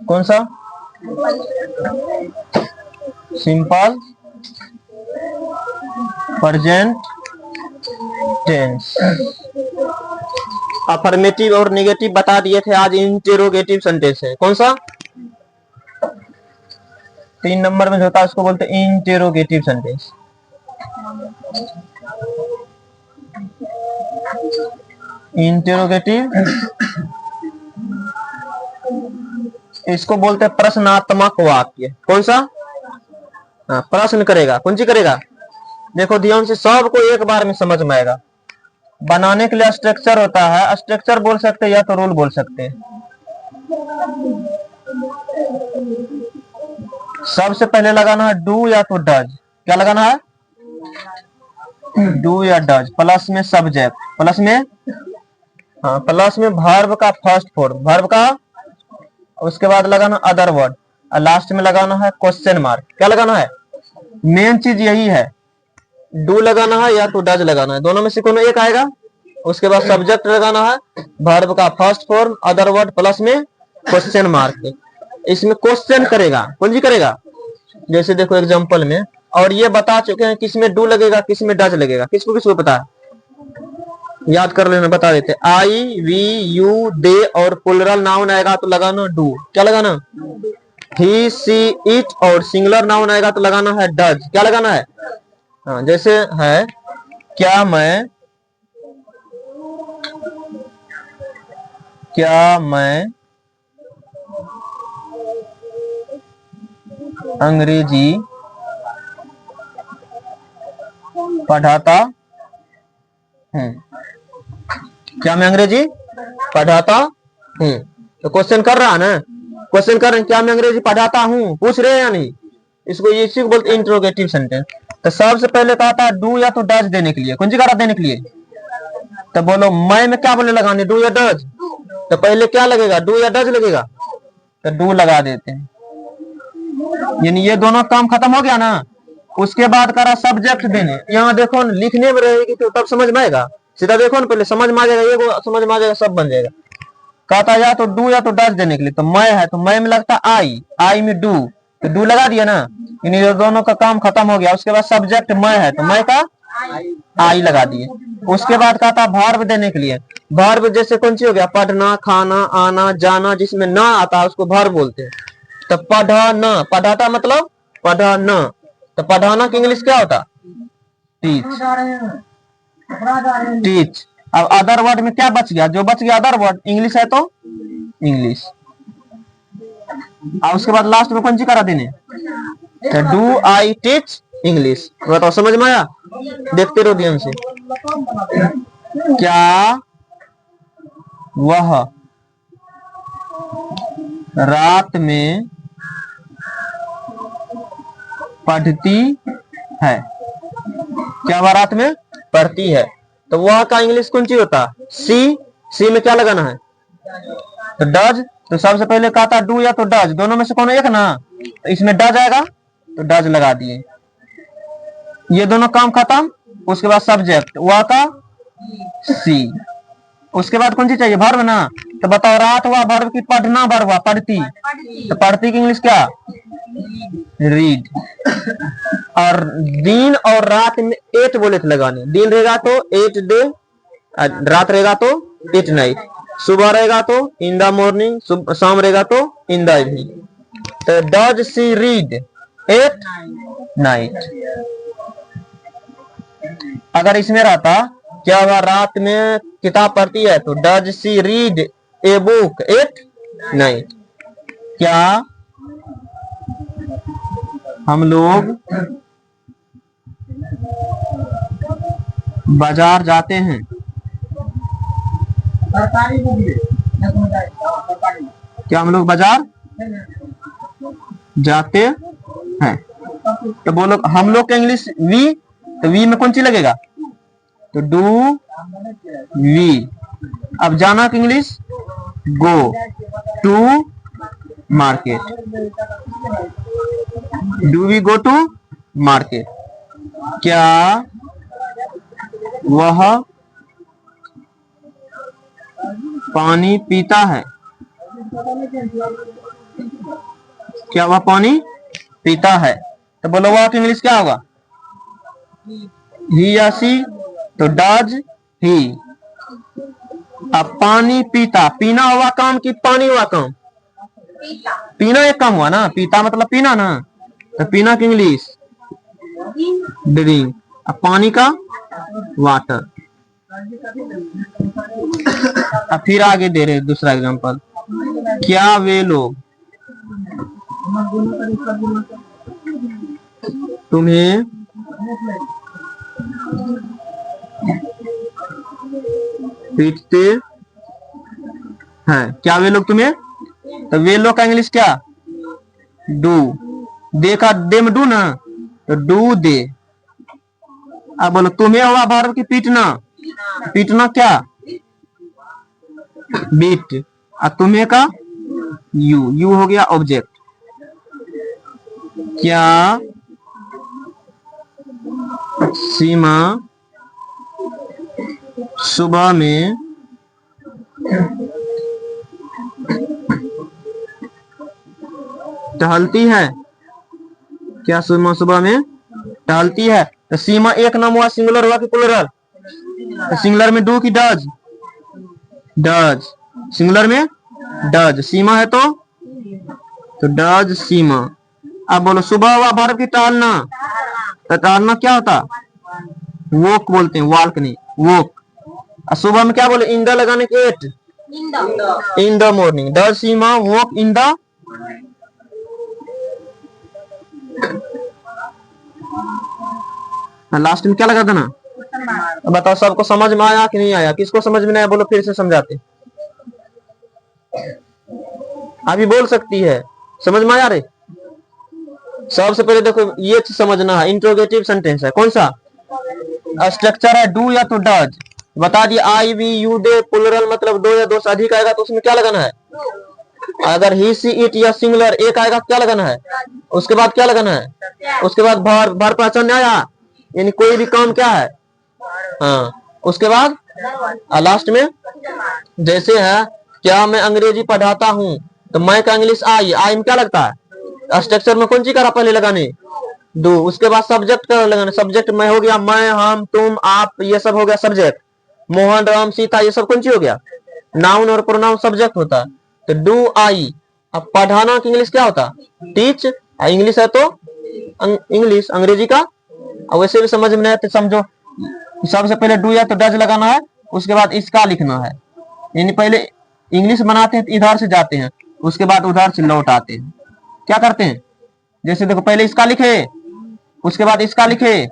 कौन सा? Simple present tense. Affirmative और नेगेटिव बता दिए थे, आज इंटेरोगेटिव सेंटेंस है। कौन सा? 3 नंबर में जो होता है उसको बोलते हैं इंटेरोगेटिव सेंटेंस। इंटेरोगेटिव इसको बोलते हैं प्रश्नात्मक वाक्य। कौन सा? प्रश्न करेगा, कौन सी करेगा? देखो ध्यान से, सबको एक बार में समझ में आएगा। बनाने के लिए स्ट्रक्चर होता है, स्ट्रक्चर बोल सकते हैं या तो रूल बोल सकते हैं। सबसे पहले लगाना है डू या तो डज। क्या लगाना है? डू या डज, प्लस में सब्जेक्ट, प्लस में प्लस में वर्ब का फर्स्ट फॉर्म, वर्ब का, उसके बाद लगाना अदर वर्ड, और लास्ट में लगाना है क्वेश्चन मार्क। क्या लगाना है? मेन चीज यही है, डू लगाना है या तो डज लगाना है, दोनों में से कोनो एक आएगा। उसके बाद सब्जेक्ट लगाना है, वर्ब का first form, other word, plus में क्वेश्चन मार्क। इसमें क्वेश्चन करेगा, कौन सी करेगा? जैसे देखो एग्जांपल में, और ये बता चुके हैं किसमें डू लगेगा किसमें डज लगेगा। किसको किसको पता है? याद कर लेना, बता देते। आई, वी, यू, दे और प्लुरल नाउन आएगा तो लगाना डू। क्या लगाना? ही, सी, इट, और सिंगुलर नाउन आएगा तो लगाना है डज। क्या लगाना है? जैसे है, क्या मैं अंग्रेजी पढ़ाता हूँ। क्या मैं अंग्रेजी पढ़ाता हूँ? तो क्वेश्चन कर रहा है ना, क्वेश्चन कर रहे हैं, क्या मैं अंग्रेजी पढ़ाता हूँ, पूछ रहे हैं या नहीं? इसको इसी को बोलते हैं इंट्रोगेटिव सेंटेंस। तो सबसे पहले कहा था डू या तो डज देने के लिए, कौन सी कहा देने के लिए? तो बोलो मैं में क्या बोले लगाने, डू या डज? तो पहले क्या लगेगा, डू या डज लगेगा? तो डू लगा देते हैं, यानी ये दोनों काम खत्म हो गया ना। उसके बाद करा सब्जेक्ट देने। यहाँ देखो लिखने में रहेगी तो तब समझ में आएगा, सीधा देखो ना, पहले समझ में आ जाएगा, ये समझ में आ जाएगा, सब बन जाएगा। कहता या तो डू या तो डज देने के लिए, तो मैं है तो मैं में लगता आई, आई में डू, तो डू लगा दिया ना, इन दोनों का काम खत्म हो गया। उसके बाद सब्जेक्ट मैं है तो मैं का आई लगा दिए। उसके बाद कहता वर्ब देने के लिए, वर्ब जैसे कौन सी हो गया, पढ़ना, खाना, आना, जाना, जिसमें ना आता है उसको वर्ब बोलते हैं। तो पढ़ना, पढ़ाता मतलब पढ़ना, तो पढ़ाना की इंग्लिश क्या होता? Teach, teach. अब अदर वर्ड में क्या बच गया, जो बच गया अदर वर्ड, इंग्लिश है तो इंग्लिश। और उसके बाद लास्ट में कौन सी करा देने, तो डू आई टीच इंग्लिश। बताओ समझ में आया? देखते रहो ध्यान से। क्या वह रात में पढ़ती है? क्या वह रात में पढ़ती है? तो वह का इंग्लिश कौन सी होता? सी। सी में क्या लगाना है, तो डज। तो सबसे पहले कहा था डू या तो डज, दोनों में से कौन एक ना, तो इसमें डज आएगा तो डज लगा दिए, ये दोनों काम खत्म। उसके बाद सब्जेक्ट वह का सी। उसके बाद कौन सी चाहिए, वर्ब ना। तो बताओ रात हुआ वर्ब की, पढ़ना वर्ब हुआ पढ़ती, तो पढ़ती की इंग्लिश क्या, रीड। और दिन और रात में एट बोले थे लगाने, दिन रहेगा तो एट डे, रात रहेगा तो एट नाइट, सुबह रहेगा तो इन द मॉर्निंग, शाम रहेगा तो इन द इवनिंग। तो does she read at night. अगर इसमें रहता क्या वह रात में किताब पढ़ती है, तो does she read a book at night. क्या हम लोग बाजार जाते हैं? क्या हम लोग बाजार जाते हैं? तो बोलो हम लोग का इंग्लिश वी, तो वी में कौन सी लगेगा, तो डू वी। अब जाना की English go to market, do we go to market. क्या वह पानी पीता है? क्या वह पानी पीता है? तो बोलो वह इंग्लिश क्या होगा? ही या सी? तो डज ही। अब पानी पीता, पीना हुआ काम कि पानी हुआ काम? पीना एक काम हुआ ना, पीता मतलब पीना ना, तो पीना की इंग्लिश ड्रिंक। अब पानी का वाटर। अब फिर आगे दे रहे दूसरा एग्जांपल, क्या वे लोग तुम्हें पीटते हैं? क्या वे लोग तुम्हें? तो वे लोग का इंग्लिश क्या? डू। दे का दे में डू ना, तो डू दे। अब बोलो तुम्हें हुआ भारत की पीटना, पीटना क्या? बीट। और तुम्हें का यू, यू हो गया ऑब्जेक्ट। क्या सीमा सुबह में टहलती है? क्या सीमा सुबह में टहलती है? तो सीमा एक नाम हुआ, सिंगुलर हुआ कि प्लुरल? तो सिंगुलर में डू की डज? डज। सिंगुलर में डज। सीमा है तो डज सीमा। अब बोलो सुबह हुआ भारत की टहलना, तो टहलना क्या होता? वॉक बोलते हैं, वॉक नहीं, वॉक। सुबह में क्या बोले? इन द लगाने के at, in the morning. Does Seema walk in the? Last में क्या लगा था ना? बताओ सबको समझ में आया कि नहीं आया? किसको समझ में नहीं आया बोलो, फिर से समझाते। अभी बोल सकती है, समझ में आया रे? सबसे पहले देखो ये समझना है, इंट्रोगेटिव सेंटेंस है। कौन सा स्ट्रक्चर है? डू या तो डज। बता दिए आई वी यू दे, प्लुरल मतलब दो या दो से अधिक आएगा तो उसमें क्या लगाना है? अगर ही सी इट या सिंगुलर एक आएगा क्या लगाना है? उसके बाद क्या लगाना है? उसके बाद भर, भर पहचान आया, यानी कोई भी काम क्या है? हाँ। उसके बाद लास्ट में जैसे है, क्या मैं अंग्रेजी पढ़ाता हूँ, तो मैं का इंग्लिश आई, आई में क्या लगता है? स्ट्रक्चर में कौन सी करा पहले लगाने? डू। उसके बाद सब्जेक्ट का लगाना, सब्जेक्ट में हो गया मैं, हम, तुम, आप, ये सब हो गया सब्जेक्ट। मोहन, राम, सीता, ये सब कौन सी हो गया? नाउन और प्रोनाउन सब्जेक्ट होता है। तो डू आई। अब पढ़ाना की इंग्लिश क्या होता? टीच। इंग्लिश है तो इंग्लिश, अंग्रेजी का। वैसे भी समझ में नहीं आते, समझो सबसे पहले डू या तो डज लगाना है, उसके बाद इसका लिखना है। यानी पहले इंग्लिश बनाते हैं, इधर से जाते हैं, उसके बाद उधर से लौट आते हैं। क्या करते हैं? जैसे देखो पहले इसका लिखे, उसके बाद इसका लिखे,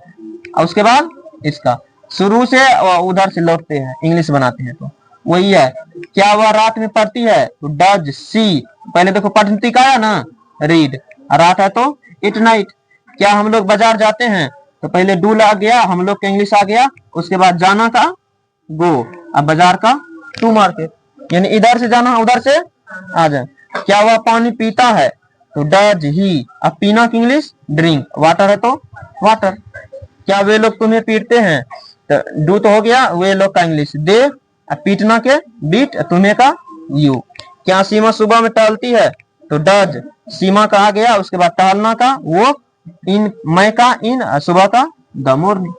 और उसके बाद इसका, शुरू से उधर से लौटते हैं, इंग्लिश बनाते हैं। तो वही है। क्या वह रात में पढ़ती है? तो डज सी। पहले देखो पढ़ती का है ना, रीड। रात है तो इट नाइट। क्या हम लोग बाजार जाते हैं? तो पहले डू आ गया, हम लोग का इंग्लिश आ गया, उसके बाद जाना का गो, अब बाजार का टू मार्केट, यानी इधर से जाना उधर से आ जाए। क्या वह पानी पीता है? तो डज ही। अब पीना की इंग्लिश ड्रिंक। वाटर है तो वाटर। क्या वे लोग तुम्हें पीटते हैं? तो डू तो हो गया, वे लोग का इंग्लिश दे। पीटना के बीट, तुम्हें का यू। क्या सीमा सुबह में टहलती है? तो डज सीमा का आ गया, उसके बाद टहलना का वो, इन मैं का इन, सुबह का द मॉर्निंग।